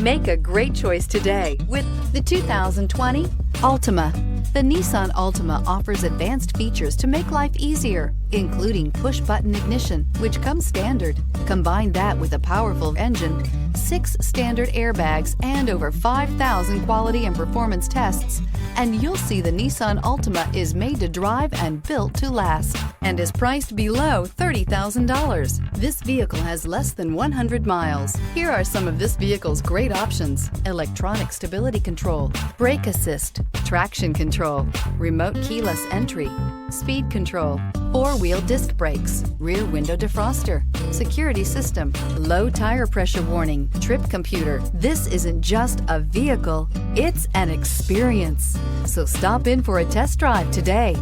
Make a great choice today with the 2020 Altima. The Nissan Altima offers advanced features to make life easier, including push-button ignition, which comes standard. Combine that with a powerful engine, 6 standard airbags, and over 5,000 quality and performance tests, and you'll see the Nissan Altima is made to drive and built to last, and is priced below $30,000. This vehicle has less than 100 miles. Here are some of this vehicle's great options: electronic stability control, brake assist, traction control, remote keyless entry, speed control, 4-wheel disc brakes, rear window defroster, security system, low tire pressure warning, trip computer. This isn't just a vehicle, it's an experience. So stop in for a test drive today.